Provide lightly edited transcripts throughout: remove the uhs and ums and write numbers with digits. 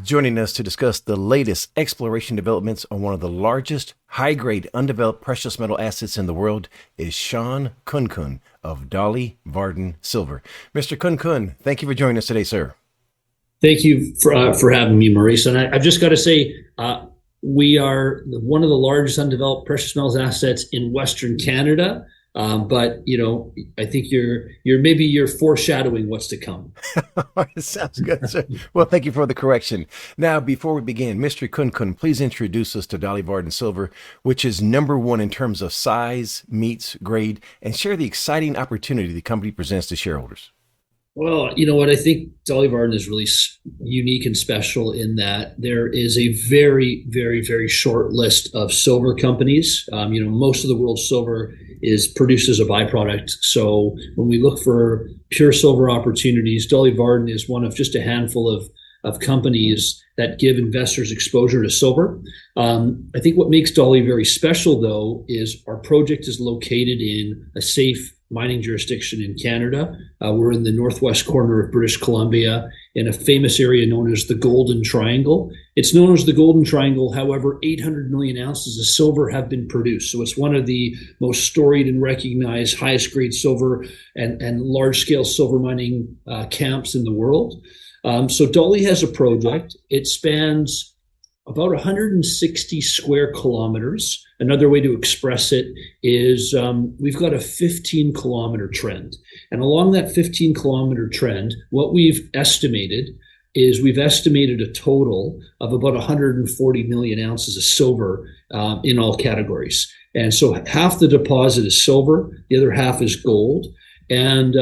Joining us to discuss the latest exploration developments on one of the largest high-grade undeveloped precious metal assets in the world is Shawn Khunkhun of Dolly Varden Silver. Mr. Khunkhun, thank you for joining us today, sir. Thank you for having me, Maurice. And I've just got to say, we are one of the largest undeveloped precious metals assets in Western Canada. But I think you're foreshadowing what's to come. Sounds good, sir. Well, thank you for the correction. Now, before we begin, Mr. Khunkhun, please introduce us to Dolly Varden Silver, which is number one in terms of size, meets, grade, and share the exciting opportunity the company presents to shareholders. Well, you know what? I think Dolly Varden is really unique and special in that there is a very, very, very short list of silver companies. Most of the world's silver is produced as a byproduct. So when we look for pure silver opportunities, Dolly Varden is one of just a handful of companies that give investors exposure to silver. I think what makes Dolly very special, though, is our project is located in a safe mining jurisdiction in Canada. We're in the northwest corner of British Columbia in a famous area known as the Golden Triangle. It's known as the Golden Triangle. However, 800 million ounces of silver have been produced. So it's one of the most storied and recognized highest grade silver and large scale silver mining camps in the world. So Dolly has a project. It spans about 160 square kilometers. Another way to express it is we've got a 15-kilometer trend. And along that 15-kilometer trend, what we've estimated a total of about 140 million ounces of silver in all categories. And so half the deposit is silver, the other half is gold. And,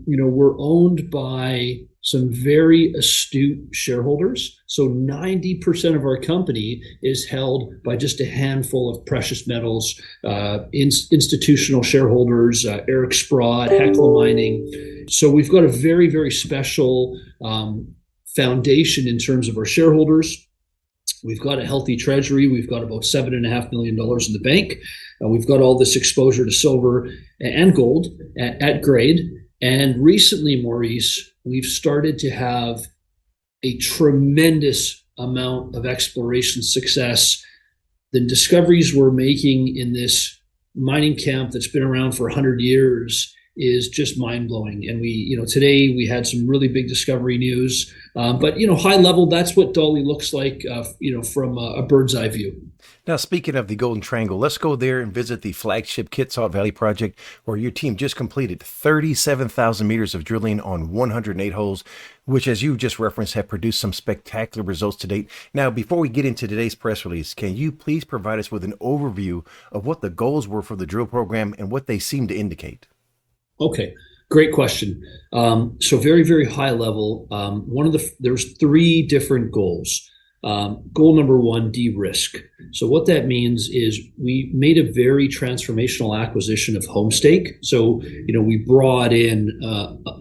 we're owned by some very astute shareholders. So 90% of our company is held by just a handful of precious metals, institutional shareholders, Eric Sprott, Hecla Mining. So we've got a very, very special foundation in terms of our shareholders. We've got a healthy treasury. We've got about $7.5 million in the bank. We've got all this exposure to silver and gold at grade. And recently, Maurice, we've started to have a tremendous amount of exploration success. The discoveries we're making in this mining camp that's been around for 100 years is just mind-blowing. And today we had some really big discovery news. But high level, that's what Dolly looks like, from a bird's eye view. Now, speaking of the Golden Triangle, let's go there and visit the flagship Kitsault Valley project, where your team just completed 37,000 meters of drilling on 108 holes, which, as you just referenced, have produced some spectacular results to date. Now, before we get into today's press release, can you please provide us with an overview of what the goals were for the drill program and what they seem to indicate? Okay, great question. So very, very high level. There's three different goals. Goal number one, de-risk. So what that means is we made a very transformational acquisition of Homestake. So, we brought in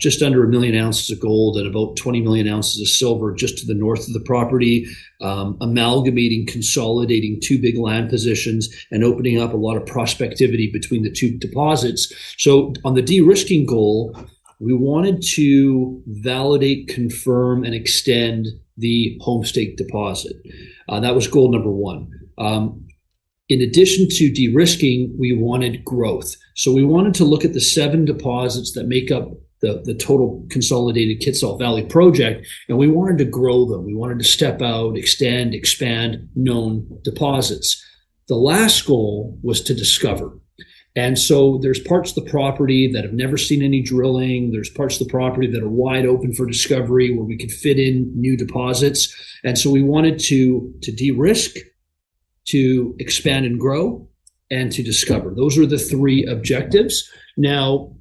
just under 1 million ounces of gold and about 20 million ounces of silver just to the north of the property, amalgamating, consolidating two big land positions and opening up a lot of prospectivity between the two deposits. So on the de-risking goal, we wanted to validate, confirm, and extend the Homestake deposit. That was goal number one. In addition to de-risking, we wanted growth. So we wanted to look at the 7 deposits that make up the total consolidated Kitsault Valley project, and we wanted to grow them. We wanted to step out, extend, expand known deposits. The last goal was to discover. And so there's parts of the property that have never seen any drilling. There's parts of the property that are wide open for discovery where we could fit in new deposits. And so we wanted to de-risk, to expand and grow, and to discover. Those are the three objectives. Now,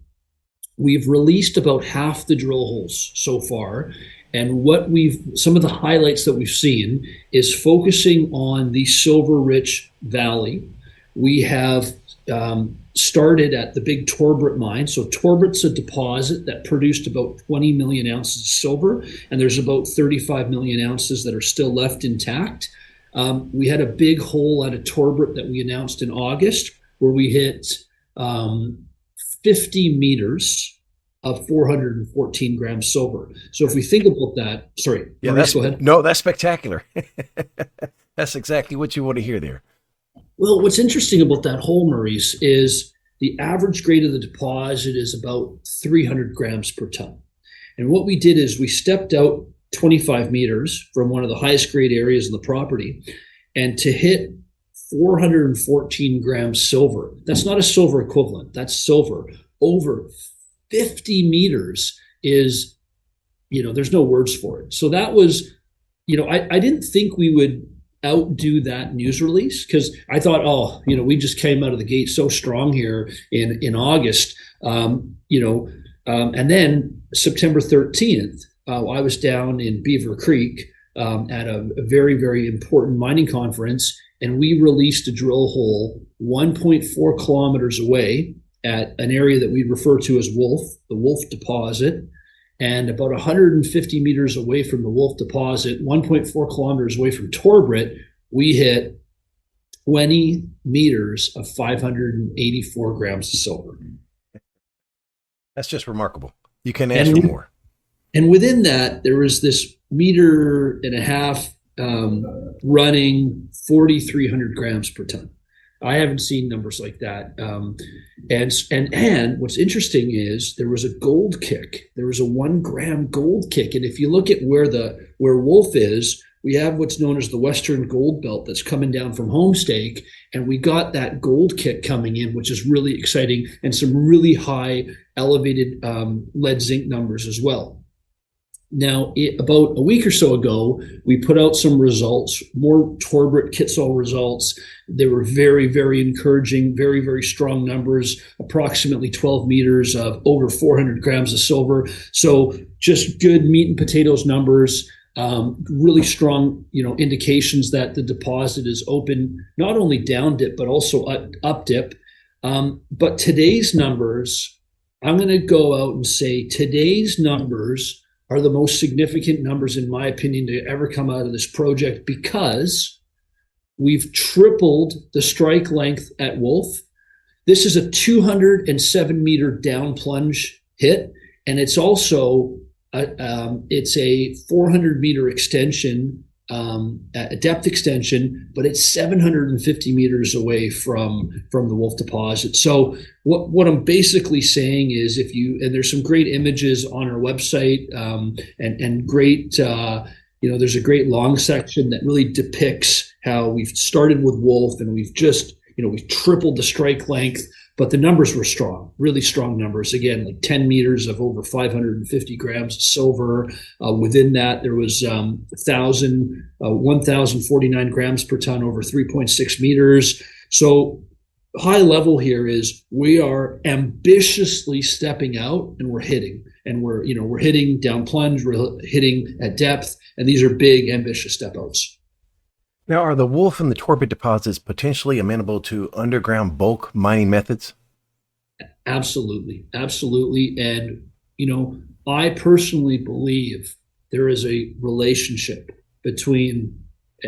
we've released about half the drill holes so far. And some of the highlights that we've seen is focusing on the silver-rich valley. We have started at the big Torbrit mine. So Torbrit's a deposit that produced about 20 million ounces of silver, and there's about 35 million ounces that are still left intact. We had a big hole at a Torbrit that we announced in August where we hit 50 meters of 414 grams silver. So if we think about that, sorry, Yeah, Maurice, go ahead. that's spectacular. That's exactly what you want to hear there. Well, what's interesting about that hole, Maurice, is the average grade of the deposit is about 300 grams per ton. And what we did is we stepped out 25 meters from one of the highest grade areas in the property, and to hit 414 grams silver, that's not a silver equivalent, that's silver, over 50 meters is, there's no words for it. So that was, I didn't think we would outdo that news release, because I thought, we just came out of the gate so strong here in August, and then September 13th, I was down in Beaver Creek at a very, very important mining conference, and we released a drill hole 1.4 kilometers away at an area that we refer to as Wolf, the Wolf deposit, and about 150 meters away from the Wolf deposit, 1.4 kilometers away from Torbrit, we hit 20 meters of 584 grams of silver. That's just remarkable. You can ask for more. And within that, there was this meter and a half running 4,300 grams per ton. I haven't seen numbers like that. And what's interesting is there was a gold kick. There was a 1 gram gold kick. And if you look at where Wolf is, we have what's known as the Western Gold Belt that's coming down from Homestake. And we got that gold kick coming in, which is really exciting, and some really high elevated lead zinc numbers as well. Now, about a week or so ago, we put out some results, more Torbrit Kitsault results. They were very, very encouraging, very, very strong numbers, approximately 12 meters of over 400 grams of silver. So just good meat and potatoes numbers, really strong, indications that the deposit is open, not only down dip, but also up dip. But today's numbers, I'm going to go out and say today's numbers are the most significant numbers, in my opinion, to ever come out of this project, because we've tripled the strike length at Wolf. This is a 207 meter down plunge hit, and it's also it's a 400 meter extension, a depth extension, but it's 750 meters away from the Wolf deposit. So what I'm basically saying is, and there's some great images on our website, and great, there's a great long section that really depicts how we've started with Wolf, and we've just, we've tripled the strike length, but the numbers were strong, really strong numbers. Again, like 10 meters of over 550 grams of silver. Within that, there was 1,049 grams per ton over 3.6 meters. So high level here is we are ambitiously stepping out, and we're hitting. And we're hitting down plunge, we're hitting at depth, and these are big, ambitious step outs. Now, are the Wolf and the Torbit deposits potentially amenable to underground bulk mining methods? Absolutely. And, I personally believe there is a relationship between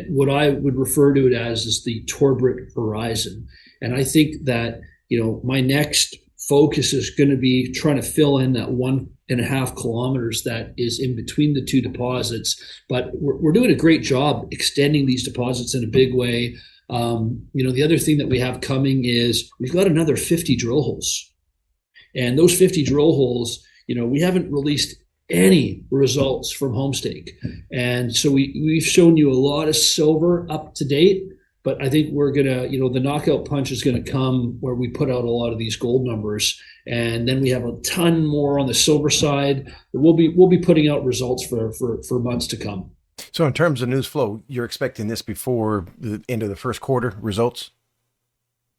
what I would refer to it as is the Torbrit horizon. And I think that, my next focus is going to be trying to fill in that 1.5 kilometers that is in between the two deposits. But we're doing a great job extending these deposits in a big way. The other thing that we have coming is we've got another 50 drill holes. And those 50 drill holes, we haven't released any results from Homestake. And so we've shown you a lot of silver up to date. But I think we're going to, the knockout punch is going to come where we put out a lot of these gold numbers. And then we have a ton more on the silver side. We'll be putting out results for months to come. So in terms of news flow, you're expecting this before the end of the first quarter results?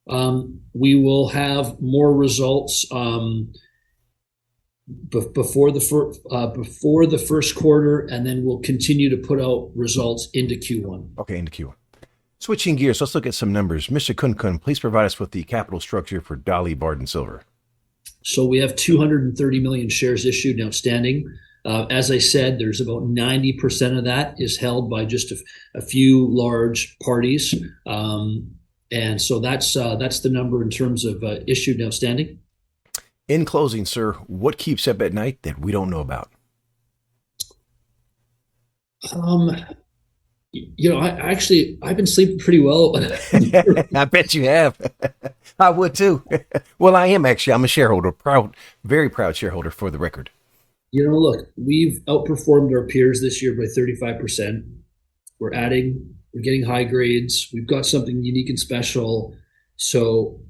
We will have more results before the first quarter, and then we'll continue to put out results into Q1. Okay, into Q1. Switching gears, let's look at some numbers. Mr. Khunkhun, please provide us with the capital structure for Dolly Varden Silver. So we have 230 million shares issued and outstanding. As I said, there's about 90% of that is held by just a few large parties. And so that's the number in terms of issued and outstanding. In closing, sir, what keeps you up at night that we don't know about? Um, I've been sleeping pretty well. I bet you have. I would too. Well, I am actually. I'm a shareholder, proud, very proud shareholder for the record. Look, we've outperformed our peers this year by 35%. We're getting high grades. We've got something unique and special. So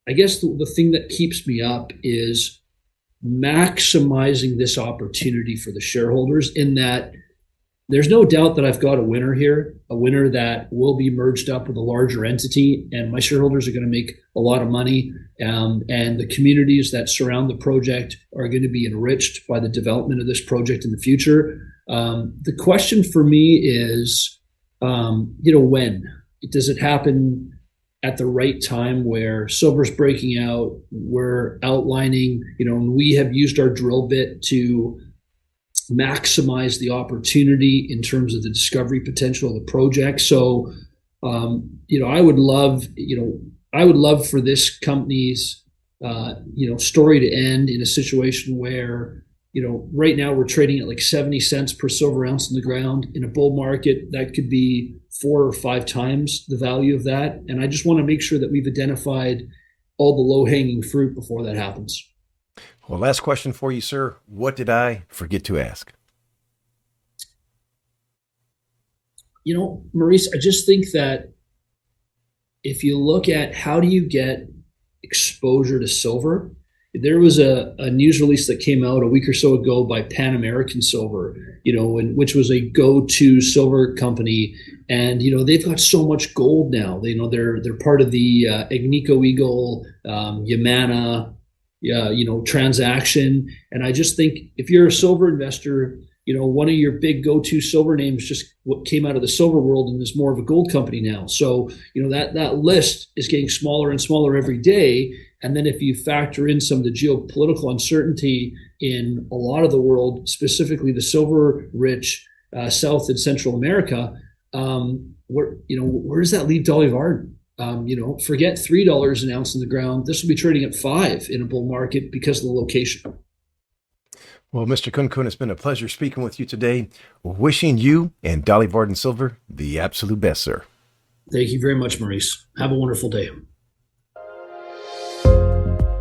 I guess the thing that keeps me up is maximizing this opportunity for the shareholders, in that there's no doubt that I've got a winner here, a winner that will be merged up with a larger entity, and my shareholders are going to make a lot of money. And the communities that surround the project are going to be enriched by the development of this project in the future. The question for me is, when? Does it happen at the right time where silver's breaking out? We're outlining, and we have used our drill bit to maximize the opportunity in terms of the discovery potential of the project. So, I would love for this company's, story to end in a situation where, right now we're trading at like 70 cents per silver ounce in the ground. In a bull market, that could be 4 or 5 times the value of that. And I just want to make sure that we've identified all the low-hanging fruit before that happens. Well, last question for you, sir. What did I forget to ask? Maurice, I just think that if you look at how do you get exposure to silver, there was a news release that came out a week or so ago by Pan American Silver, which was a go-to silver company. And, they've got so much gold now. They're part of the Agnico Eagle, Yamana, transaction. And I just think if you're a silver investor, one of your big go-to silver names just came out of the silver world and is more of a gold company now. So, that list is getting smaller and smaller every day. And then if you factor in some of the geopolitical uncertainty in a lot of the world, specifically the silver-rich South and Central America, where does that leave Dolly Varden? Forget $3 an ounce in the ground. This will be trading at $5 in a bull market because of the location. Well, Mr. Khunkhun, it's been a pleasure speaking with you today. Wishing you and Dolly Varden Silver the absolute best, sir. Thank you very much, Maurice. Have a wonderful day.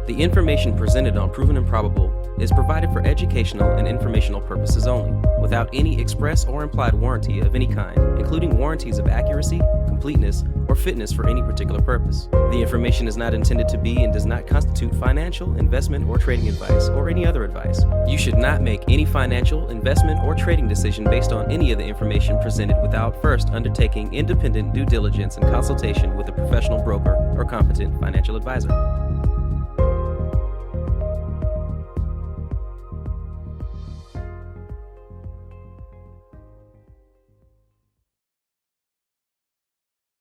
The information presented on Proven and Probable is provided for educational and informational purposes only, without any express or implied warranty of any kind, including warranties of accuracy, completeness, or fitness for any particular purpose. The information is not intended to be and does not constitute financial, investment, or trading advice, or any other advice. You should not make any financial, investment, or trading decision based on any of the information presented without first undertaking independent due diligence and consultation with a professional broker or competent financial advisor.